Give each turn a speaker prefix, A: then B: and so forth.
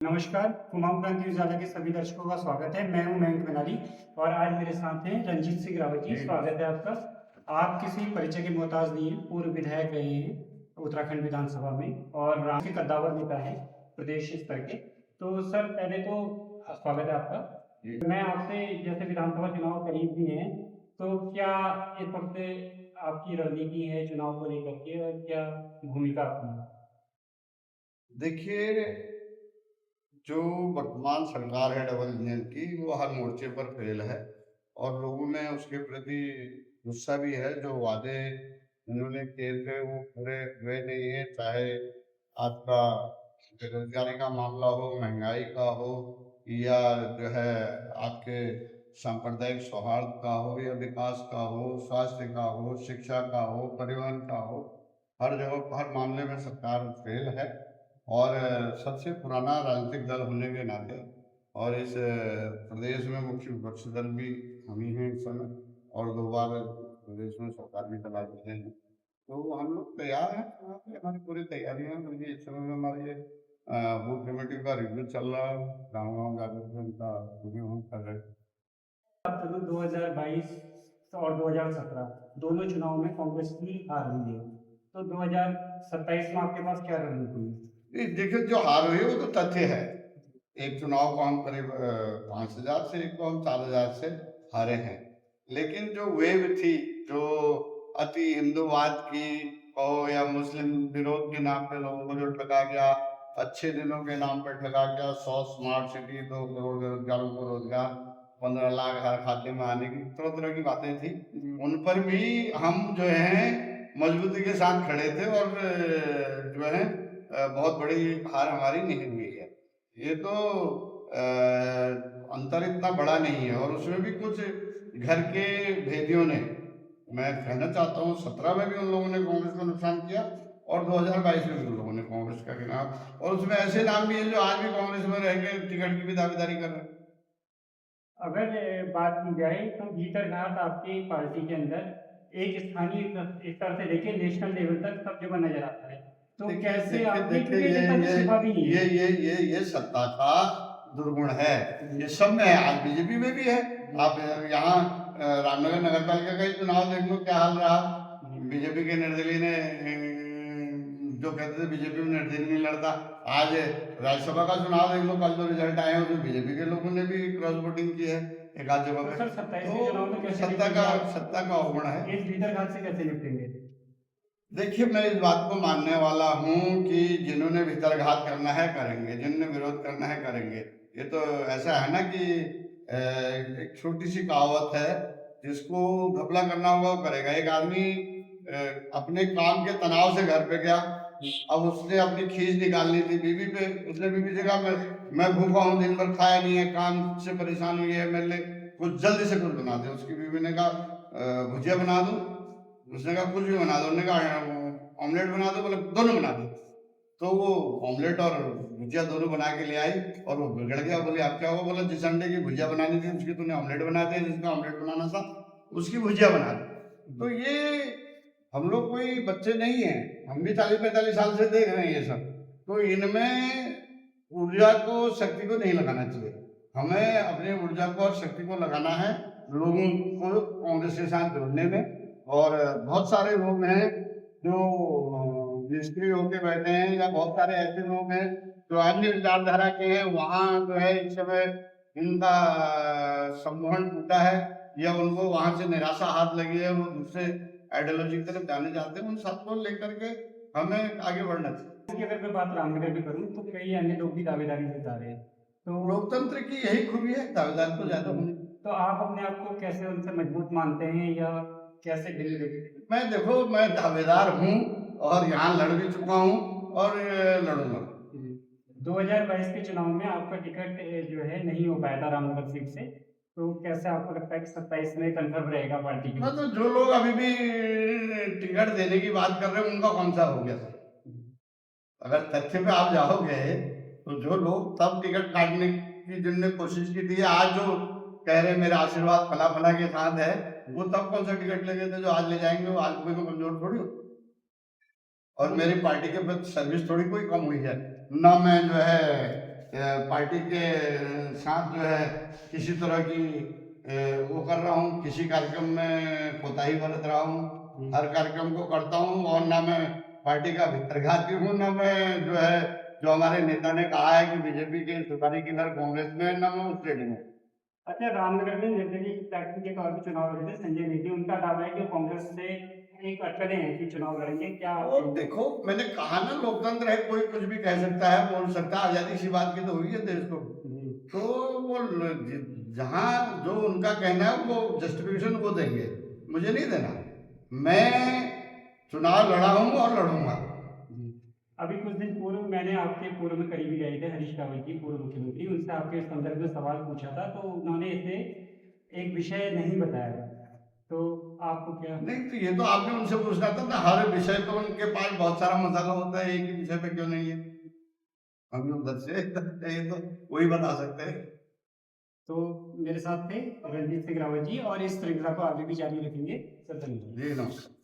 A: नमस्कार, कुमाऊं क्रांति उजाला के सभी दर्शकों का स्वागत है। मैं हूं मयंक बनाली और आज मेरे साथ हैं रंजीत सिंह रावत जी। स्वागत है आपका। आप किसी परिचय के मोहताज नहीं हैं, पूर्व विधायक रहे हैं उत्तराखंड विधानसभा में और राष्ट्रीय कद्दावर नेता है प्रदेश स्तर के। तो सर पहले तो स्वागत है आपका। मैं आपसे जैसे विधानसभा चुनाव करीब भी हैं, तो क्या इस वक्त आपकी रणनीति है चुनाव को लेकर के और क्या भूमिका आपकी है?
B: देखिए, जो वर्तमान सरकार है डबल इंजन की, वो हर मोर्चे पर फेल है और लोगों में उसके प्रति गुस्सा भी है। जो वादे उन्होंने किए थे वो पूरे हुए नहीं है, चाहे आपका बेरोजगारी का मामला हो, महंगाई का हो, या जो है आपके सांप्रदायिक सौहार्द का हो, या विकास का हो, स्वास्थ्य का हो, शिक्षा का हो, परिवहन का हो। हर जगह हर मामले में सरकार फेल है और सबसे पुराना राजनीतिक दल होने के नाते और इस प्रदेश में मुख्य विपक्षी दल भी हम ही हैं इस समय, और 2 बार प्रदेश में सरकार भी चला चुके हैं। तो हम लोग तैयार हैं, वहाँ पे हमारी पूरी तैयारियां हैं, क्योंकि इस समय में हमारे ये बूथ कमेटी का रिव्यू चल रहा है, गाँव-गाँव जाकर के उनका रिव्यू हम कर रहे हैं।
A: आप 2022 और 2017 दोनों चुनाव में कांग्रेस की हार हुई है, तो 2027 में आपके पास क्या रणनीति है?
B: देखिए, जो हार हुई है वो तो तथ्य है। एक चुनाव को हम करीब 5,000 से, एक को हम 4,000 से हारे हैं। लेकिन जो वेव थी, जो अति हिंदूवाद की कहो या मुस्लिम विरोध के नाम पे लोगों को जो ठगा गया, अच्छे दिनों के नाम पर ठगा गया, 100 स्मार्ट सिटी, 2 करोड़ बेरोजगारों को रोजगार, 15 लाख हर खाते में आने की तरह तरह की बातें थी। उन पर भी हम जो है मजबूती के साथ खड़े थे और जो है बहुत बड़ी हार हमारी नहीं हुई है। ये तो अंतर इतना बड़ा नहीं है, और उसमें भी कुछ घर के भेदियों ने, मैं कहना चाहता हूँ, 17 में भी उन लोगों ने कांग्रेस को नुकसान किया और 2022 में भी उन लोगों ने कांग्रेस का गिना, और उसमें ऐसे नाम भी हैं जो आज भी कांग्रेस में रह के टिकट की भी दावेदारी कर रहे हैं।
A: अगर बात की जाए तो भीतरघात आपकी पार्टी के अंदर एक स्थानीय स्तर से लेके नेशनल लेवल तक सब जगह नजर आता है, तो
B: देखिए
A: कैसे
B: देखिए
A: आपकी
B: देखिए,
A: क्योंकि जनता की छिपा भी नहीं
B: ये
A: है।
B: ये ये ये सत्ता का दुर्गुण है। ये सब में है, आज बीजेपी में भी है। आप यहाँ रामनगर नगर पालिका का ही चुनाव देख लो, क्या हाल रहा। बीजेपी के निर्दलीय ने जो कहते थे बीजेपी में निर्दलीय नहीं लड़ता, आज राज्यसभा का चुनाव देख लो, कल जो रिजल्ट आए हैं उसमें बीजेपी के लोगों ने भी क्रॉस वोटिंग की है एक आध जगह
A: तो
B: पे।
A: सर 27 के चुनाव में
B: तो
A: कैसे
B: सत्ता
A: निपटेंगे
B: का
A: आप?
B: सत्ता का अवगुण है।
A: इस भीतरघात से कैसे निपटेंगे?
B: देखिए, मैं इस बात को मानने वाला हूँ कि जिन्होंने भीतरघात करना है करेंगे, जिन्होंने विरोध करना है करेंगे। ये तो ऐसा है ना कि एक छोटी सी कहावत है, जिसको घपला करना होगा वो करेगा। एक आदमी अपने काम के तनाव से घर पे गया, अब उसने अपनी खींच निकालनी थी बीवी पे। उसने बीवी से कहा, मैं भूखा हूँ, दिन भर खाया नहीं है, काम से परेशान हुई है, मेरे लिए कुछ जल्दी से कुछ बना दे। उसकी बीवी ने कहा भुजिया बना दूँ? उसने कहा कुछ भी बना दो। उन्होंने कहा ऑमलेट बना दो? बोले दोनों बना दो। तो वो ऑमलेट और भुजिया दोनों बना के ले आई और वो बिगड़ गया। बोले आप क्या हुआ? बोला जिस अंडे की भुजिया बनानी थी उसकी तूने ऑमलेट बना दिया, जिसका ऑमलेट बनाना था उसकी भुजिया बना दी। तो ये हम लोग कोई बच्चे नहीं हैं, हम भी 40-45 साल से देख रहे हैं ये सब। तो इनमें ऊर्जा को, शक्ति को नहीं लगाना चाहिए। हमें अपनी ऊर्जा को और शक्ति को लगाना है लोगों को कांग्रेस के साथ जोड़ने में। और बहुत सारे लोग हैं जो निष्क्रिय होके बैठे हैं, या बहुत सारे ऐसे लोग हैं जो अन्य विचारधारा के हैं, वहाँ जो है इस समय इनका सम्मोहन टूटा है, या उनको वहां से निराशा हाथ लगी है, वो दूसरे आइडियोलॉजी की तरफ जाने चाहते हैं। उन सबको लेकर के हमें आगे बढ़ना चाहिए।
A: इसकी अगर मैं बात रामनगर की करूँ तो कई अन्य लोग भी दावेदारी जता रहे हैं, तो
B: लोकतंत्र की यही खूबी है, दावेदार तो ज्यादा होने।
A: तो आप अपने आप को कैसे उनसे मजबूत मानते हैं या कैसे दिल देखते हैं?
B: मैं देखो, मैं दावेदार हूँ और यहाँ लड़ भी चुका हूँ और लड़ूंगा।
A: 2022 के चुनाव में आपका टिकट जो है नहीं हो पाया था रामनगर सीट से, तो कैसे आपको लगता है कि 27 में कंफर्म रहेगा पार्टी की?
B: मतलब जो लोग अभी भी टिकट देने की बात कर रहे हैं उनका कौन सा हो गया? अगर तथ्य पे आप जाओगे तो जो लोग तब टिकट काटने की जिनने कोशिश की थी, आज जो कह रहे हैं मेरा आशीर्वाद फला फला के साथ है, वो तब कौन सा टिकट ले गए थे जो आज ले जाएंगे? वो आज कोई को कमजोर थोड़ी हो। और मेरी पार्टी के प्रति सर्विस थोड़ी कोई कम हुई है ना। मैं जो है पार्टी के साथ जो है किसी तरह की वो कर रहा हूँ, किसी कार्यक्रम में कोताही बरत रहा हूँ। हर कार्यक्रम को करता हूँ और ना मैं पार्टी का भितरघाती हूँ, ना मैं जो है जो हमारे नेता ने कहा है कि बीजेपी के सुपारी किलर कांग्रेस में, ना मैं उस श्रेणी में।
A: अच्छा, रामनगर में निर्दलीय प्रत्याशी के तौर पर चुनाव लड़े थे संजय नेगी, उनका दावा है कि वो कांग्रेस से एक अटकलें हैं कि चुनाव लड़ेंगे, क्या?
B: और देखो, मैंने कहा ना, लोकतंत्र है, कोई कुछ भी कह सकता है, बोल सकता है, आजादी सी बात की तो हुई है देश को। तो वो जहाँ जो उनका कहना है वो जस्टिफिकेशन वो देंगे, मुझे नहीं देना। मैं चुनाव लड़ा हूँ और लड़ूंगा।
A: अभी कुछ दिन पूर्व मैंने आपके पूर्व में करीबी गए थे हरीश रावत जी, पूर्व मुख्यमंत्री, उनसे आपके संदर्भ में सवाल पूछा था तो उन्होंने इसे एक विषय नहीं बताया, तो आपको क्या?
B: नहीं, तो ये तो आपने उनसे पूछना था ना, हर विषय पे उनके पास बहुत सारा मसाला होता है, एक ही विषय पे क्यों नहीं है? हम उधर से ये तो वही बता सकते हैं।
A: तो मेरे साथ थे रणजीत सिंह रावत जी, और इस श्रृंखला को आगे भी जारी रखेंगे। सर, धन्यवाद।
B: जी नमस्कार।